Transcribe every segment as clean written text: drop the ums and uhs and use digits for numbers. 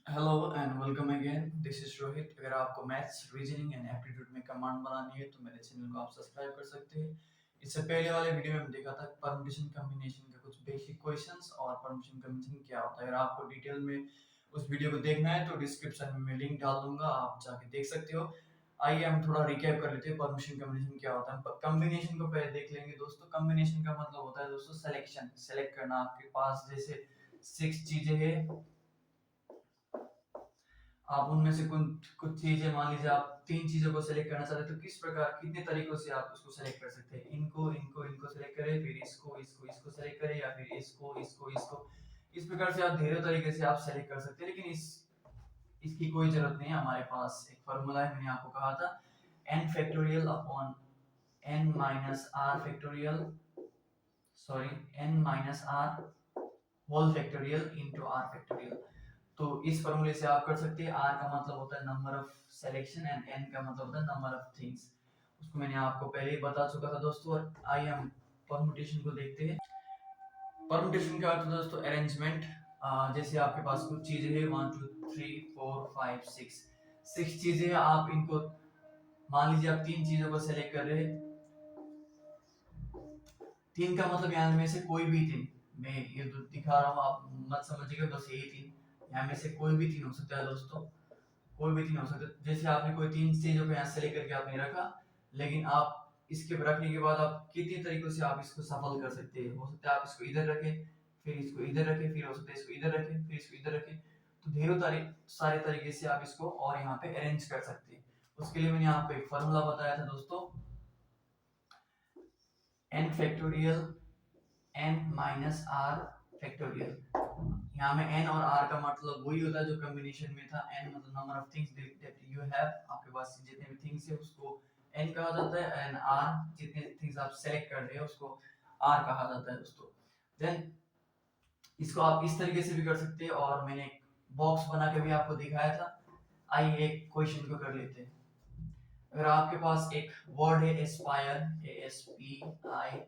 Hello and welcome again. This is Rohit. अगर आपको maths, reasoning and aptitude में command बनानी है तो मेरे चैनल को आप सब्सक्राइब कर सकते हैं। इससे पहले वाले वीडियो में हम देखा था परम्यूटेशन कॉम्बिनेशन का कुछ बेसिक क्वेश्चंस और परम्यूटेशन कॉम्बिनेशन क्या होता है। अगर आपको डिटेल में उस वीडियो को देखना है तो डिस्क्रिप्शन में मैं लिंक डाल दूंगा, आप जाके देख सकते हो। आइए हम थोड़ा रिकैप कर लेते हैं परम्यूटेशन कॉम्बिनेशन क्या होता है। कॉम्बिनेशन को पहले देख लेंगे दोस्तों। कॉम्बिनेशन का मतलब होता है दोस्तों सिलेक्शन, सेलेक्ट करना। आपके पास जैसे 6 चीजें हैं, आप उनमें से कुछ कुछ चीजें, मान लीजिए आप 3 चीजों को सेलेक्ट करना चाहते हैं तो किस प्रकार, कितने तरीकों से आप उसको सेलेक्ट कर सकते हैं। इनको इनको इनको सेलेक्ट करें, फिर इसको इसको इसको सेलेक्ट करें, या फिर इसको इसको इसको। इस प्रकार से आप ढेरों तरीके से आप सेलेक्ट कर सकते हैं, लेकिन इसकी कोई जरूरत नहीं है। हमारे पास एक फॉर्मूला है, मैंने आपको कहा था n factorial upon n minus r factorial, sorry n minus r whole factorial into r factorial. तो इस फॉर्मूले से आप कर सकते हैं। r का मतलब होता है number of selection and n का मतलब होता है नंबर ऑफ थिंग्स। उसको मैंने आपको पहले ही बता चुका था दोस्तों। और आइए हम परमुटेशन को देखते हैं। परमुटेशन का अर्थ है दोस्तों अरेंजमेंट। जैसे आपके पास कुछ चीजें हैं, 1 2 3 4 5 6 चीजें हैं। आप इनको, मान लीजिए आप 3 चीजों को सेलेक्ट कर रहे हैं। 3 का मतलब यहाँ में से कोई भी 3, मैं ये तो दिखा रहा हूँ, आप मत समझिएगा बस यही 3, यहाँ में से कोई भी 3 हो सकता है दोस्तों। कोई भी 3 हो सकता है। जैसे आपने कोई 3 चीजों को यहाँ सेलेक्ट करके आपने रखा, लेकिन आप इसके रखने के बाद आप कितने तरीकों से आप इसको सफल कर सकते हैं। हो सकता है आप इसको इधर रखें, फिर इसको इधर रखें, फिर हो सकता है इसको इधर रखें, फिर इसको इधर रखें। तो ढेरों सारे तरीके से आप इसको और यहाँ पे अरेंज कर सकते हैं। उसके लिए मैंने आपको एक फॉर्मूला बताया था दोस्तों, n factorial n minus r factorial. यहाँ में n और r का मतलब वही होता है जो कॉम्बिनेशन में था। n मतलब number of things that you have, आपके पास जितने भी थिंग्स है उसको n कहा जाता है, एंड r जितने थिंग्स आप सेलेक्ट कर रहे हो उसको r कहा जाता है दोस्तों। देन इसको आप इस तरीके से भी कर सकते हैं, और मैंने एक बॉक्स बना के भी आपको दिखाया था। आइए एक क्वेश्चन को कर लेते हैं। अगर आपके पास एक वर्ड है एस्पायर, ASPIRE,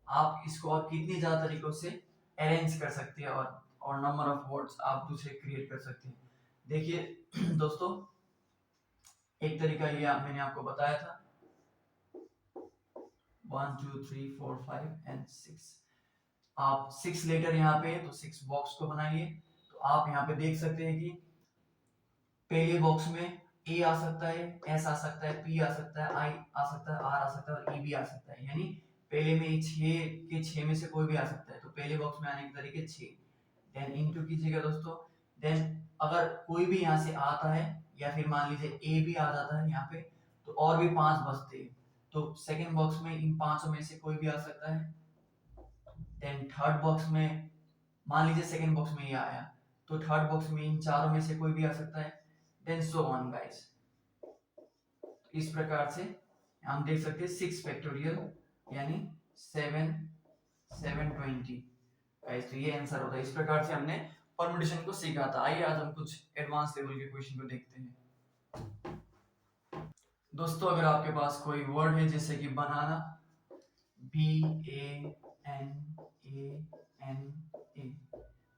आप इसको और कितनी ज्यादा तरीकों से अरेंज कर सकते हैं, और नंबर ऑफ वर्ड्स आप दूसरे क्रिएट कर सकते हैं। देखिए दोस्तों, एक तरीका ये मैंने आपको बताया था, 1 2 3 4 5 एंड 6। आप 6 लेटर यहाँ पे तो 6 बॉक्स को बनाइए। तो आप यहाँ पे देख सकते हैं कि पहले बॉक्स में ए आ सकता है, एस आ सकता है, पी आ सकता है, आई आ सकता है, आर आ सकता है और ई भी आ सकता है। यानी पहले में 6 में से कोई भी आ सकता है। तो पहले बॉक्स में आने के तरीके 6। देन इनटू कीजिएगा दोस्तों। देन अगर कोई भी यहाँ से आता है, या फिर मान लीजिए ए भी आ जाता है यहाँ पे, तो और भी 5 बचते हैं। तो सेकंड बॉक्स में इन पांचों में से कोई भी आ सकता है। देन थर्ड बॉक्स में, मान लीजिए सेकंड बॉक्स में ये आया, तो थर्ड बॉक्स में इन चारों में से कोई भी आ सकता है। Then so on guys. इस प्रकार से हम देख सकते हैं 6 फैक्टोरियल यानी 7 720 गाइस। तो ये आंसर होता है। इस प्रकार से हमने परमुटेशन को सीखा था। आइए आज हम कुछ एडवांस लेवल के क्वेश्चन को देखते हैं दोस्तों। अगर आपके पास कोई वर्ड है जैसे कि बनाना, BANANA,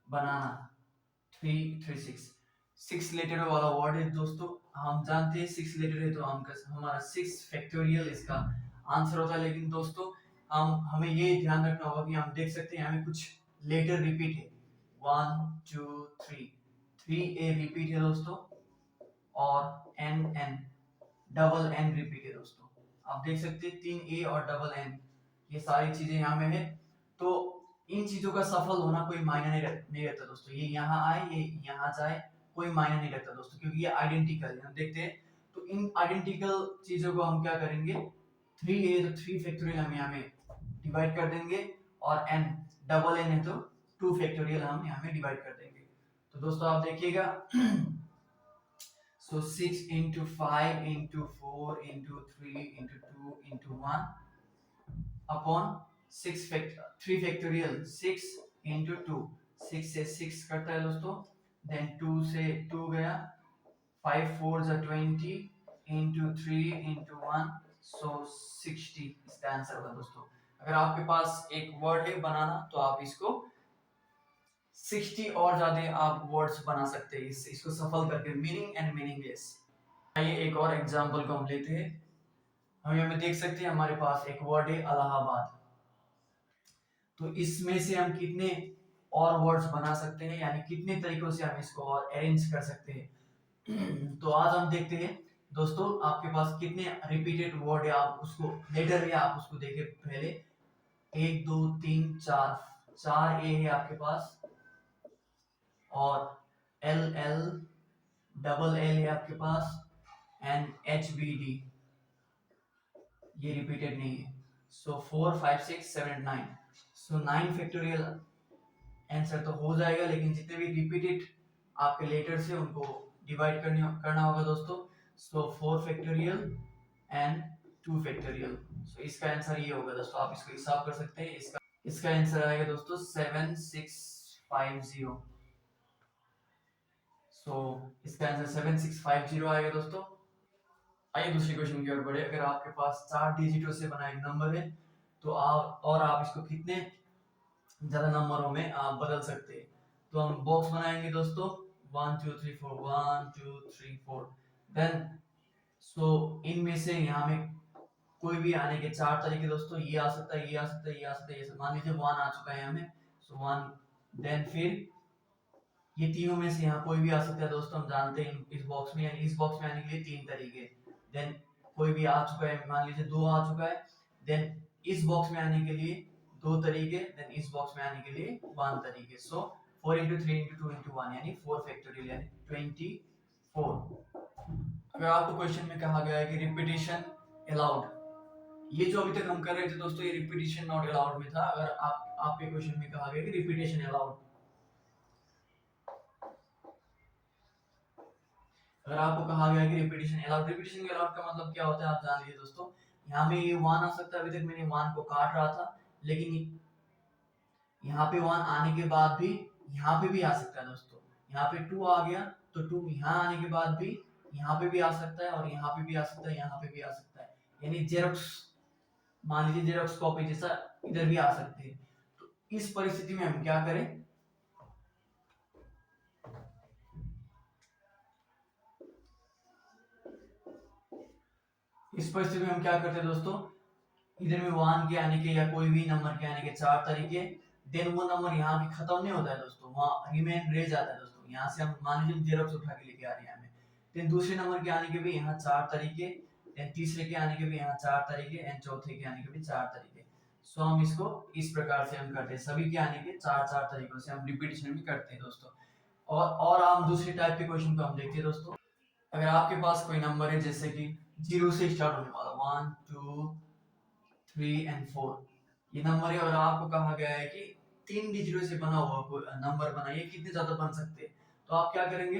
बनाना, 6 लेटर वाला वर्ड है दोस्तों। हम जानते हैं 6 लेटर है तो हम हमारा 6 फैक्टोरियल इसका आंसर होता है। लेकिन दोस्तों हमें ये ध्यान रखना होगा कि हम देख सकते हैं हमें कुछ लेटर रिपीट है, 1 2 3 ए रिपीट है दोस्तों, और एन डबल एन रिपीट है दोस्तों। आप देख सकते हैं 3 ए और डबल एन, ये सारी चीजें यहाँ में है। तो इन चीजों का सफल होना कोई मायने नहीं रहता दोस्तों। ये यहाँ आए, ये यहाँ जाए, कोई मायने नहीं रखता दोस्तों, क्योंकि ये आइडेंटिकल है। हम देखते हैं तो इन आइडेंटिकल चीजों को हम क्या करेंगे, 3 ए तो 3 फैक्टोरियल हम यहाँ में डिवाइड कर देंगे, और एन डबल एन है तो 2 फैक्टोरियल हम यहाँ में डिवाइड कर देंगे। तो दोस्तों आप देखिएगा so 6 into 5 into 4 into 3 into 2 into 1 upon 3 factorial 6 into 2, 6 से 6 करता है दोस्तों। देन 2 से 2 गया, 5 4 जा 20 into 3 into 1 so 60 इसका आंसर होगा दोस्तों। अगर आपके पास एक वर्ड है बनाना तो आप इसको 60 और ज्यादा आप वर्ड्स बना सकते हैं इसको सफल करके, मीनिंग एंड मीनिंगलेस। आइए एक और एग्जांपल को हम लेते हैं। हम यहाँ पे देख सकते हैं हमारे पास एक वर्ड है इलाहाबाद। तो इसमें से हम कितने और वर्ड्स बना सकते हैं, यानी कितने तरीकों से हम इसको और अरेंज कर सकते हैं। तो आज हम देखते हैं दोस्तों आपके पास कितने रिपीटेड वर्ड है, आप उसको लेटर है आप उसको देखिए पहले। 1 2 3 4, 4 ए है आपके पास, और एल एल डबल एल है आपके पास, एंड एच बी डी ये रिपीटेड नहीं है। सो 4 5 6 7 9, सो 9 फैक्टोरियल आंसर तो हो जाएगा, लेकिन जितने भी रिपीटेड आपके लेटर्स है उनको डिवाइड करना होगा दोस्तों। सो 4 फैक्टोरियल एंड 2 फैक्टोरियल, सो इसका आंसर ये होगा दोस्तों। आप इसको हिसाब कर सकते हैं। इसका आंसर आएगा दोस्तों 7650। सो इसका आंसर 7650 आएगा दोस्तों। आइए दूसरे क्वेश्चन की ओर बढ़े। अगर आपके पास 4 डिजिटों से बना एक नंबर है, तो आप इसको कितने ज्यादा नंबरों में आप बदल सकते हैं। तो हम बॉक्स बनाएंगे दोस्तों, 1 2 3 4, 1 2 3 4। देन सो इनमें से यहाँ में कोई भी आने के 4 तरीके दोस्तों, ये आ सकता है, ये आ सकता है, ये आ सकता है, ये मान लीजिए 1 आ चुका है यहाँ में, सो 1। देन फिर ये तीनों में से यहाँ कोई भी आ सकता है दोस्तों, हम जानते हैं इस बॉक्स में, यानी इस बॉक्स में आने के लिए 3 तरीके। देन कोई भी आ चुका है, मान लीजिए 2 आ चुका है। देन इस बॉक्स में आने के लिए 2 तरीके, देन इस बॉक्स में आने के लिए 1 तरीके। सो 4 into 3 into 2 into 1 यानी 4 फैक्टोरियल यानी 24। अगर आपको क्वेश्चन में कहा गया है कि रिपीटिशन अलाउड, ये जो अभी तक हम कर रहे थे दोस्तों ये रिपीटिशन नॉट अलाउड में था। अगर आपके क्वेश्चन में कहा गया कि रिपीटिशन अलाउड, अगर आपको कहा गया है कि रिपीटिशन अलाउड, रिपीटिशन अलाउड का मतलब क्या होता है आप जान लीजिए दोस्तों। यहाँ में ये 1 आ सकता है, अभी तक मैंने 1 को काट रहा था, लेकिन यहाँ पे 1 आने के बाद भी यहाँ पे भी आ सकता है दोस्तों। यहाँ पे 2 आ गया तो 2 यहाँ आने के बाद भी यहाँ पे भी आ सकता है, और यहाँ पे भी आ सकता है, यहाँ पे भी आ सकता है। यानी जेरोक्स, मान लीजिए जेरोक्स कॉपी जैसा इधर भी आ सकते हैं। तो इस परिस्थिति में हम क्या करें, इस परिस्थिति में हम क्या करते हैं दोस्तों, इधर में 1 के आने के या कोई भी नंबर के आने के 4 तरीके। देन वो नंबर यहाँ की खत्म नहीं होता है दोस्तों, वहाँ रिमेन रह जाता है दोस्तों। यहाँ से हम मान लीजिए जेरोक्स उठा के लेके आ रहे हैं हमें, देन दूसरे नंबर के आने के भी यहाँ 4 तरीके, देन तीसरे के आने के भी यहाँ 4 तरीके, एंड चौथे के आने के भी 4 तरीके। सो हम इसको इस प्रकार से हम करते हैं, सभी के आने के 4 तरीकों से हम रिपीटिशन भी करते हैं दोस्तों। और हम दूसरे टाइप के क्वेश्चन को हम देखते हैं दोस्तों। अगर आपके पास कोई नंबर है जैसे कि 0 से स्टार्ट होने वाला, 1 2 3 एंड 4 ये नंबर है, और आपको कहा गया है कि 3 डिजिटों से बना हुआ कोई नंबर बनाइए, कितने ज्यादा बन सकते हैं। तो आप क्या करेंगे,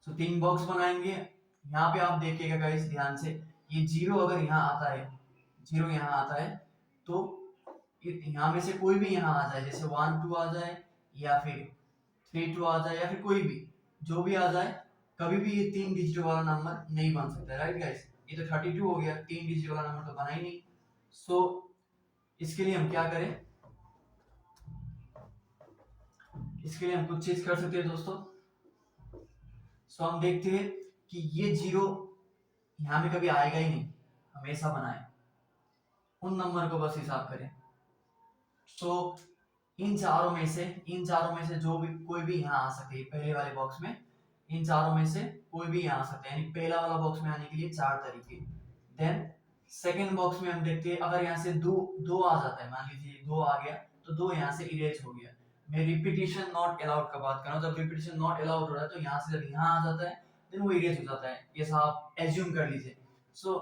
तो 3 बॉक्स बनाएंगे। यहाँ पे आप देखिएगा गाइस ध्यान से, ये 0 अगर यहाँ आता है, 0 यहाँ आता है, तो यहाँ में से कोई भी यहाँ आ जाए, जैसे 1 2 आ जाए, या फिर 3 2 आ जाए, या फिर कोई भी जो भी आ जाए, कभी भी ये 3 डिजिट वाला नंबर नहीं बन सकता, राइट गाइस। ये तो 32 हो गया, 3 डिजिट वाला नंबर तो बना ही नहीं। सो इसके लिए हम क्या करें, इसके लिए हम कुछ चीज कर सकते हैं दोस्तों। सो हम देखते हैं कि ये 0 यहाँ में कभी आएगा ही नहीं, हमेशा बनाए, उन नंबर को बस हिसाब करें। सो इन चारों में से जो भी कोई भी यहाँ आ सके पहले वाले बॉक्स में, इन चारों में से कोई भी यहाँ आ सकता है, यानी पहला वाला बॉक्स में आने के लिए 4 तरीके। देन सेकेंड बॉक्स में हम देखते हैं, अगर यहाँ से दो आ जाता है, मान लीजिए 2 आ गया, तो 2 यहाँ से इरेज हो गया। मैं रिपीटिशन नॉट अलाउड का बात कर रहा हूँ, जब रिपीटिशन नॉट अलाउड हो रहा है तो यहाँ से जब यहाँ आ जाता है देन वो इरेज हो जाता है, ये आप एज्यूम कर लीजिए। सो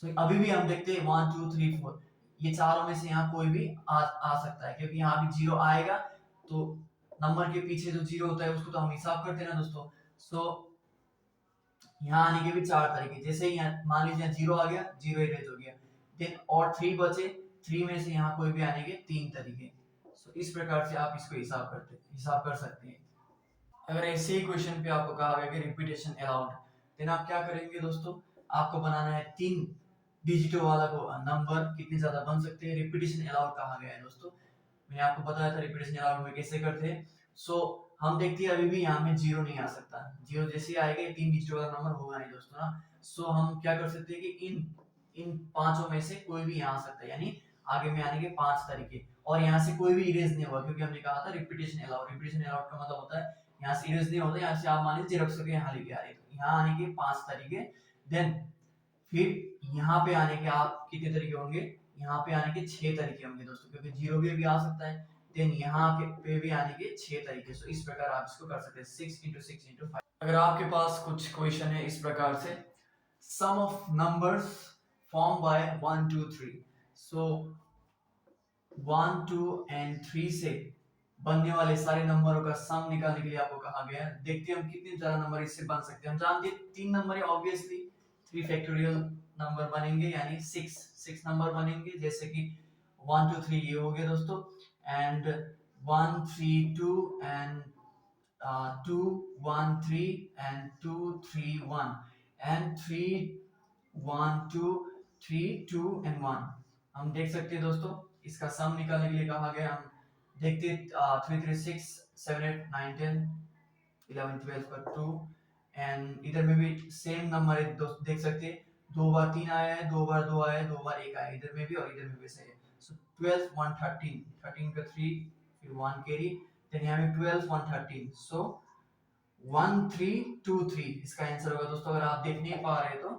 अभी भी हम देखते हैं 1 2 3 4, ये चारों में से यहाँ कोई भी आ सकता है, क्योंकि यहाँ भी 0 आएगा, तो नंबर के पीछे जो 0 होता है उसको तो हम हिसाब करते हैं ना दोस्तों। सो यहाँ आने के भी 4 तरीके, जैसे ही यहाँ मान लीजिए 0 आ गया, 0 इरेज हो गया। देन और 3 बचे, 3 में से यहाँ कोई भी आने के 3 तरीके। सो इस प्रकार से आप इसको हिसाब कर सकते हैं। अगर ऐसे ही क्वेश्चन पे आपको कहा गया कि रिपीटेशन अलाउड, देन आप क्या करेंगे दोस्तों, आपको बनाना है 3 डिजिटों वाला को नंबर, कितने ज्यादा बन सकते हैं, रिपीटेशन अलाउड कहा गया है दोस्तों। मैंने आपको बताया था रिपीटेशन अलाउड में कैसे करते हैं। सो हम देखते हैं अभी भी यहाँ में जीरो नहीं आ सकता, जीरो जैसे ही आएगा 3 डिजिट वाला नंबर होगा नहीं दोस्तों ना। सो हम क्या कर सकते हैं कि इन पांचों में से कोई भी यहाँ आ सकता है, यानी आगे में आने के 5 तरीके, और यहाँ से कोई भी इरेज नहीं होगा क्योंकि हमने कहा था रिपीटेशन अलाउड। रिपीटेशन अलाउड का मतलब होता है यहाँ से इरेज नहीं होता, यहाँ से आप मान लीजिए रख सके यहाँ लेके आ रहे, यहाँ आने के 5 तरीके। देन फिर यहाँ पे आने के आप कितने तरीके होंगे, यहाँ पे आने के 6 तरीके होंगे दोस्तों, क्योंकि जीरो भी आ सकता है। देन यहाँ पे भी आने के 6 तरीके। सो इस प्रकार आप इसको कर सकते हैं 6 into 6 into 5। अगर आपके पास कुछ क्वेश्चन है इस प्रकार से, sum of numbers form by 1 2 3। So 1 2 and 3 से बनने वाले सारे नंबरों का सम निकालने के लिए आपको कहा गया है। देखते हैं हम कितने ज्यादा नंबर इससे बन सकते हैं। हम जानते हैं 3 नंबर है ऑब्वियसली, 3 फैक्टोरियल नंबर बनेंगे यानी 6 नंबर बनेंगे, जैसे कि 1 2 3 ये हो गया दोस्तों, and 1 3 2 and 2 1 3 and 2 3 1 and 3 1 2 3 2 and 1। हम देख सकते हैं दोस्तों इसका सम निकालने के लिए कहा गया। हम देखते 3 3 6 7 8 9 10 11 12 पर 2, एंड इधर में भी सेम नंबर है दोस्त, देख सकते हैं 2 बार 3 आया है, 2 बार 2 आया है, 2 बार 1 आया है, इधर में भी और इधर में भी सही है। सो 12 1 13, 13 का 3 फिर 1 कैरी, देन यहाँ पे 12 1 13। सो 1 3 2 3 इसका आंसर होगा दोस्तों। अगर आप देख नहीं पा रहे तो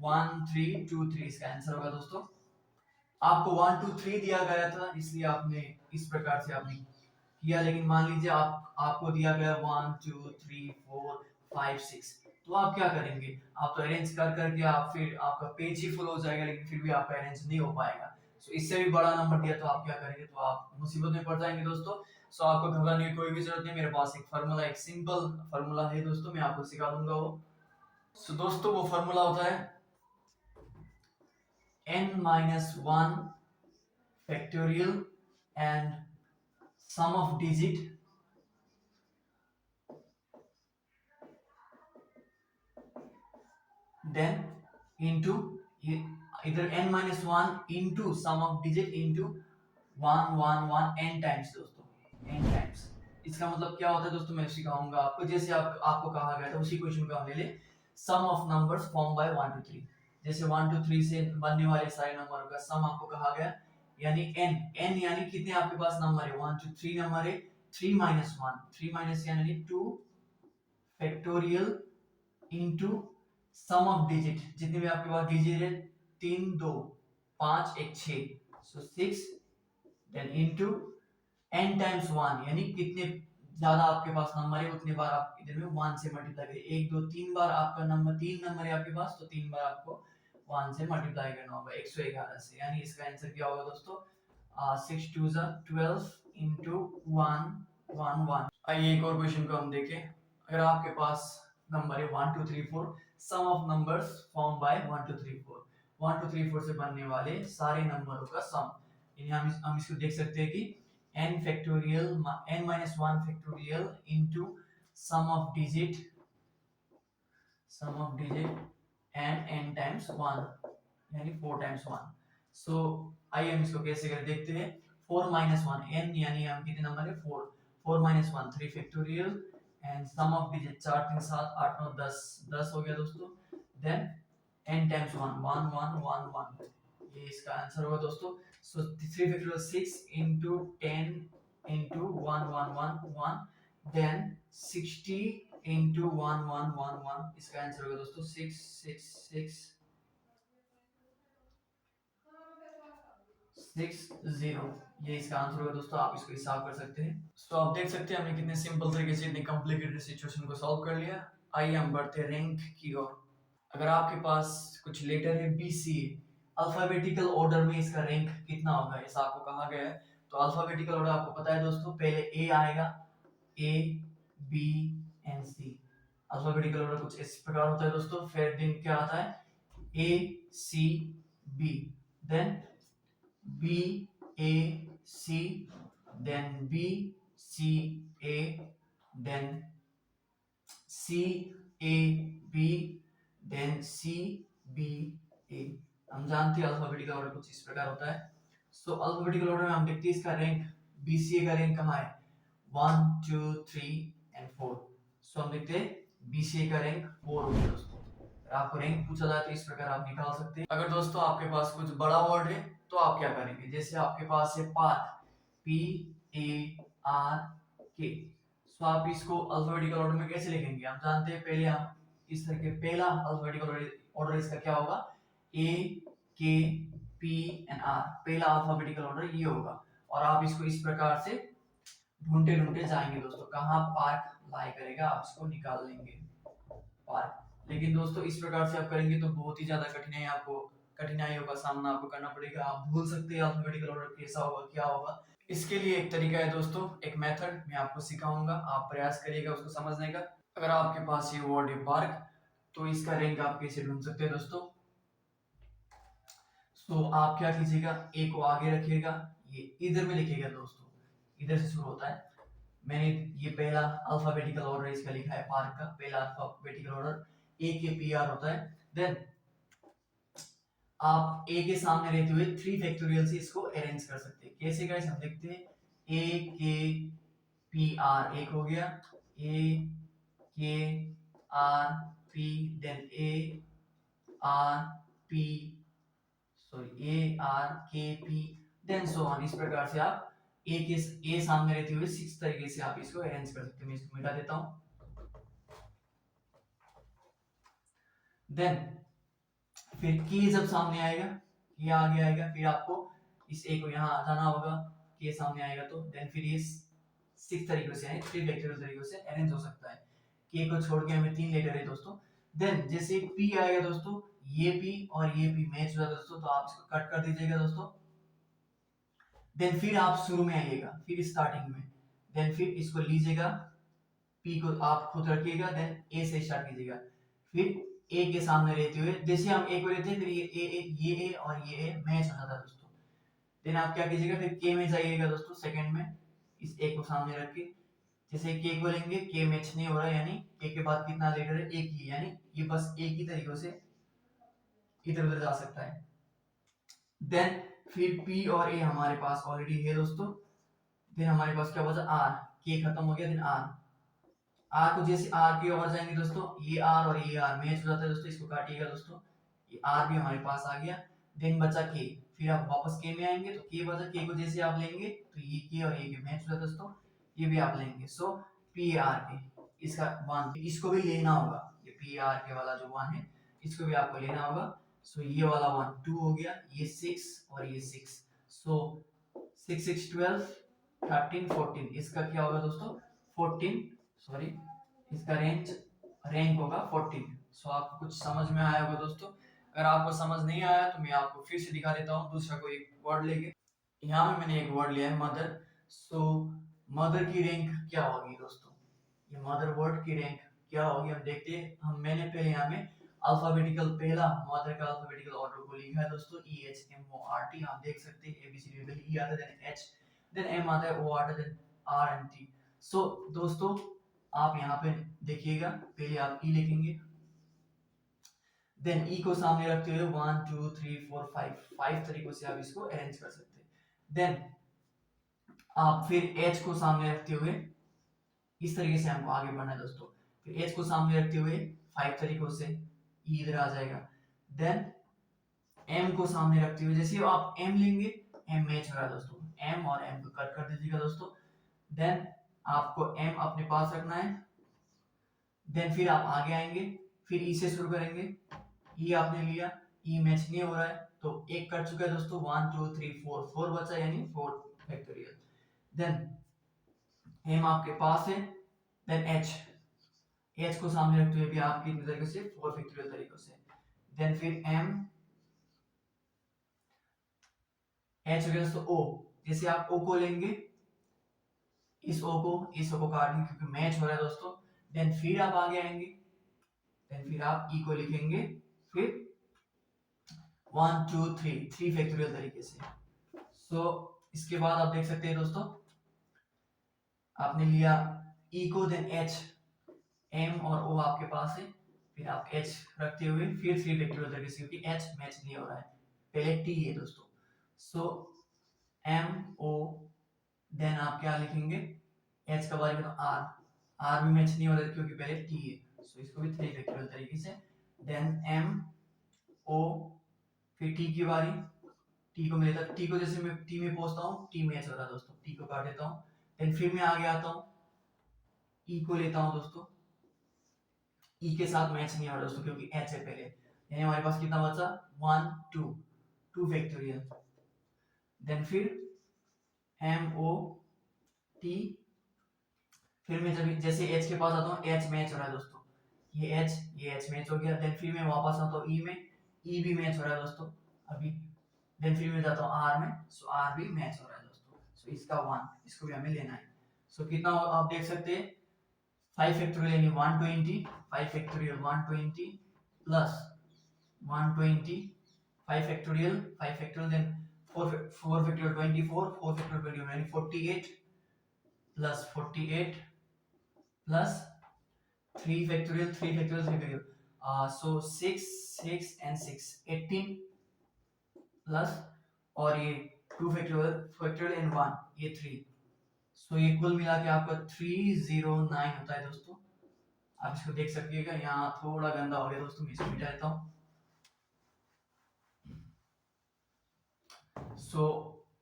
1 3 2 3 इसका आंसर होगा दोस्तों। आपको 1 2 3 दिया गया था इसलिए आपने इस प्रकार से आपने किया, लेकिन मान लीजिए आपको दिया गया 1 2 3 4 5 6, तो आप क्या करेंगे, आप तो अरेंज कर करके आप फिर आपका पेज ही फुल हो जाएगा, लेकिन फिर भी आपका अरेंज नहीं हो पाएगा। सो इससे भी बड़ा नंबर दिया तो आप क्या करेंगे, तो आप मुसीबत में पड़ जाएंगे दोस्तों। सो आपको घबराने की कोई भी जरूरत नहीं, मेरे पास एक फार्मूला, एक सिंपल फार्मूला है दोस्तों, मैं आपको सिखा दूंगा वो। सो दोस्तों वो फार्मूला होता है n-1 factorial and sum of digit then into either n-1 into sum of digit into 1 1 1 n times दोस्तों, n times। इसका मतलब क्या होता है दोस्तों, मैं सिखाऊंगा आपको। जैसे आपको कहा गया था उसी क्वेश्चन को हम ले ले, सम ऑफ नंबर्स फॉर्म बाय 1 2 3। जैसे 1 2 3 से बनने वाले सारे नंबरों का सम आपको कहा गया, यानी n यानी कितने आपके पास नंबर है, 1 2 3 नंबर है, 3 minus 1, 3 minus यानी 2 factorial into sum of digit, जितने भी आपके पास डिजिट है 3 2 5 1 6, सो 6, देन इनटू n टाइम्स 1, यानी कितने ज्यादा आपके पास नंबर है उतने बार आप इधर में 1 से मल्टीप्लाई करें। 1 2 3 बार आपका नंबर 3 नंबर है आपके पास, तो 3 बार आपको 1 से मल्टीप्लाई करना होगा 111 से, यानी इसका आंसर क्या होगा दोस्तों, 6 2 12 into 1 1 1। आइए एक और क्वेश्चन को हम देखें। अगर आपके पास नंबर है 1 2 3 4, sum of numbers form by 1 2 3 4, 1 2 3 4 से बनने वाले सारे नंबरों का सम, यानी हम इसको देख सकते हैं कि n factorial n minus 1 factorial into sum of digit and n times 1, यानी 4 times 1। सो आइए हम इसको कैसे करें देखते हैं। 4 minus 1 n यानी हम कितने नंबर है 4, 4 minus 1 3 factorial and sum of digit 4 3 7 8 9 10, 10 हो गया दोस्तों। देन n times 1 1 1 1 1, ये इसका आंसर होगा दोस्तों। सो 3 factorial 6 into 10 into 1 1 1 1, then 60 into 1 1 1 1, इसका आंसर होगा दोस्तों 6 6 6 6 0, ये इसका आंसर होगा दोस्तों। आप इसको हिसाब कर सकते हैं। सो आप देख सकते हैं हमने कितने सिंपल तरीके से इतनी कॉम्प्लिकेटेड सिचुएशन को सॉल्व कर लिया। आइए हम बढ़ते हैं रैंक की ओर। अगर आपके पास कुछ लेटर है बी सी, अल्फाबेटिकल ऑर्डर में इसका रैंक कितना होगा ऐसा आपको कहा गया है। तो अल्फाबेटिकल ऑर्डर आपको पता है दोस्तों, पहले ए आएगा, A B and C. Alphabetical order कुछ इस प्रकार होता है दोस्तों। फिर दिन क्या आता है A C B, then B A C, then B C A, then C A B, then C B A. हम जानते हैं अल्फाबेटिकल ऑर्डर कुछ इस प्रकार होता है। सो अल्फाबेटिकल ऑर्डर में हम देखते हैं इसका रैंक BCA का रैंक कहाँ है 1 2 3 एंड 4। सो हम देखते हैं BCA का रैंक 4 हो गया दोस्तों। आपको रैंक पूछा जाए तो इस प्रकार आप निकाल सकते हैं। अगर दोस्तों आपके पास कुछ बड़ा वर्ड है तो आप क्या करेंगे, जैसे आपके पास है पार्क PARK, सो आप इसको अल्फाबेटिकल ऑर्डर में कैसे लिखेंगे, आप जानते हैं पहले हम इस तरह के पहला अल्फाबेटिकल ऑर्डर इसका क्या होगा AKPNR, पहला अल्फाबेटिकल ऑर्डर ये होगा। और आप इसको इस प्रकार से ढूंढते ढूंढते जाएंगे दोस्तों, कहाँ पार्क लाई करेगा आप इसको निकाल लेंगे पार्क। लेकिन दोस्तों इस प्रकार से आप करेंगे तो बहुत ही ज्यादा कठिनाइयों का सामना आपको करना पड़ेगा। आप भूल सकते हैं अल्फाबेटिकल ऑर्डर कैसा होगा क्या होगा। इसके लिए एक तरीका है दोस्तों, एक मेथड मैं आपको सिखाऊंगा, आप प्रयास करिएगा उसको समझने का। अगर आपके पास ये वर्ड है पार्क तो इसका रैंक आप कैसे ढूंढ सकते हैं दोस्तों। तो आप क्या कीजिएगा, ए को आगे रखिएगा, ये इधर में लिखिएगा दोस्तों, इधर से शुरू होता है। मैंने ये पहला अल्फाबेटिकल ऑर्डर इसका लिखा है पार्क का, पहला अल्फाबेटिकल ऑर्डर AKPR होता है। देन आप ए के सामने रहते हुए 3 फैक्टोरियल से इसको अरेंज कर सकते हैं। कैसे गाइस हम देखते हैं, AKPR एक हो गया, AKRP, then ARKP, then so on. इस प्रकार से आप ए सामने रहते हुए 6 तरीके से आप इसको अरेंज कर सकते हैं। मैं इसको मिटा देता हूं। देन फिर के जब सामने आएगा, ये आगे आएगा, फिर आपको इस ए को यहाँ जाना होगा, के सामने आएगा तो देन फिर ये 6 तरीकों से यानी 3 फैक्टोरियल तरीकों से अरेंज हो सकता है। के को छोड़ के हमें 3 लेटर है दोस्तों। देन जैसे पी आएगा दोस्तों, ये पी और ये पी मैच हुआ दोस्तों, तो आप इसको कट कर दीजिएगा दोस्तों। देन फिर आप शुरू में आइएगा, फिर स्टार्टिंग में, देन फिर इसको लीजिएगा, पी को आप खुद रखिएगा, देन ए से स्टार्ट कीजिएगा, फिर ए के सामने रहते हुए जैसे हम ए को लेते हैं, फिर ये ए और ये ए मैच हो जाता है दोस्तों। देन आप क्या कीजिएगा, फिर के में जाइएगा दोस्तों सेकंड में, इस ए को सामने रख के, जैसे के को लेंगे, के मैच नहीं हो रहा है, यानी के के बाद कितना लेटर है, एक ही, यानी ये बस एक ही तरीकों से इधर उधर जा सकता है। देन फिर पी और ए हमारे पास ऑलरेडी है दोस्तों। देन हमारे पास क्या बचा, आर, के खत्म हो गया, देन आर, आर को जैसे आर के ओवर जाएंगे दोस्तों, ये आर और ये आर मैच हो जाता है दोस्तों, इसको काटिएगा दोस्तों, ये आर भी हमारे पास आ गया। देन बचा के, फिर आप वापस के में आएंगे तो के बचा, के को जैसे आप लेंगे तो ये के और ये के मैच हो जाता है दोस्तों, ये भी आप लेंगे। सो पी आर के, इसका वन, इसको भी लेना होगा, ये पी आर के वाला जो वन है इसको भी आपको लेना होगा। सो ये वाला वन 2 हो गया, ये 6 और ये 6, सो 6 6 12 13 14, इसका क्या होगा दोस्तों 14, सॉरी इसका रैंक होगा 14। सो आपको कुछ समझ में आया होगा दोस्तों। अगर आपको समझ नहीं आया तो मैं आपको फिर से दिखा देता हूँ दूसरा कोई वर्ड लेके। यहाँ में मैंने एक वर्ड लिया है मदर। सो मदर की रैंक क्या होगी दोस्तों, ये मदर वर्ड की रैंक क्या होगी हम देखते हैं। मैंने पहले यहाँ में अल्फाबेटिकल पहला मदर का अल्फाबेटिकल ऑर्डर को लिखा है दोस्तों, EHMORT, आप देख सकते हैं ABCD पहले E आता है, देन H, देन M आता है, O आता है, देन R and T। सो दोस्तों आप यहाँ पे देखिएगा, पहले आप ई लिखेंगे, देन ई को सामने रखते हुए 1 2 3 4 5 तरीकों से आप इसको अरेंज कर सकते हैं। देन आप फिर एच को सामने रखते हुए इस तरीके से हमको आगे बढ़ना है दोस्तों, फिर एच को सामने रखते हुए 5 तरीकों से ई इधर आ जाएगा। देन एम को सामने रखते हुए जैसे आप एम लेंगे, एम मैच हो रहा है दोस्तों, एम और एम को कट कर दीजिएगा दोस्तों। देन आपको एम अपने पास रखना है, देन फिर आप आगे आएंगे, फिर ई से शुरू करेंगे, ई आपने लिया, ई मैच नहीं हो रहा है तो एक कट चुका है दोस्तों, 1 2 3 4 4 बचा, यानी 4 फैक्टोरियल। देन एम आपके पास है, देन एच, एच को सामने रखते हुए भी आप कितने तरीके से 4 फैक्टोरियल तरीकों से। देन फिर एम, एच हो गया दोस्तों, ओ, जैसे आप ओ को लेंगे, इस ओ को काट देंगे क्योंकि मैच हो रहा है दोस्तों। देन फिर आप आगे आएंगे, देन फिर आप ई को लिखेंगे, फिर 1 2 3 फैक्टोरियल तरीके से। सो इसके बाद आप देख सकते हैं दोस्तों, आपने लिया ई को, देन एच, एम और ओ आपके पास है, फिर आप एच रखते हुए फिर 3 फैक्टोरियल तरीके से, क्योंकि एच मैच नहीं हो रहा है, पहले टी है दोस्तों। सो एम ओ देन आप क्या लिखेंगे, एच का बारी तो आर, आर भी मैच नहीं हो रहा क्योंकि पहले टी है, सो इसको भी 3 फैक्टोरियल तरीके से। देन एम ओ, फिर टी की बारी, टी को मिलेगा, टी को जैसे मैं टी में पहुंचता हूँ, टी मैच हो रहा है दोस्तों, टी को काट देता हूँ। देन फिर मैं आगे आता हूँ, ई को लेता हूँ दोस्तों, ई के साथ मैच नहीं हो रहा दोस्तों क्योंकि एच है पहले, यानी हमारे पास कितना बचा, 1 2, 2 फैक्टोरियल। देन फिर एम ओ टी, फिर मैं जब जैसे एच के पास आता हूँ, एच मैच हो रहा है दोस्तों, ये एच मैच हो गया। देन फिर मैं वापस आता हूँ ई में, ई भी मैच हो रहा है दोस्तों अभी। देन फिर मैं जाता हूँ आर में, सो आर भी मैच हो रहा है दोस्तों, सो इसका 1, इसको भी हमें लेना है। सो कितना आप देख सकते हैं, 5 फैक्टोरियल यानी 120, 5 factorial 120 plus 120, 5 factorial 5 factorial, then 4 factorial 24, 4 factorial 20 यानी 48 plus 48 plus 3 factorial 3 factorial 3 factorial, so 6 6 and 6 18 plus, और ये 2 फैक्टोरियल फैक्टोरियल एंड 1 ये 3, सो ये कुल मिला के आपका 309 होता है दोस्तों। आप इसको देख सकिएगा, यहाँ थोड़ा गंदा हो गया दोस्तों, मैं इसको मिटा देता हूँ। सो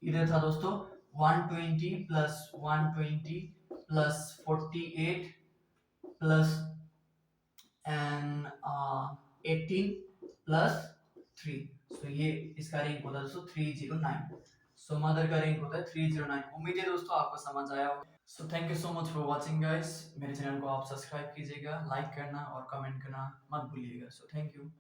इधर था दोस्तों 120 plus 120 plus 48 plus and 18 plus 3, सो ये इसका रैंक होता है दोस्तों 309। सो मदर का रैंक होता है 309। उम्मीद है दोस्तों आपको समझ आया होगा। So thank you so much for watching guys, मेरे चैनल को आप सब्सक्राइब कीजिएगा, लाइक करना और कमेंट करना मत भूलिएगा। So thank you.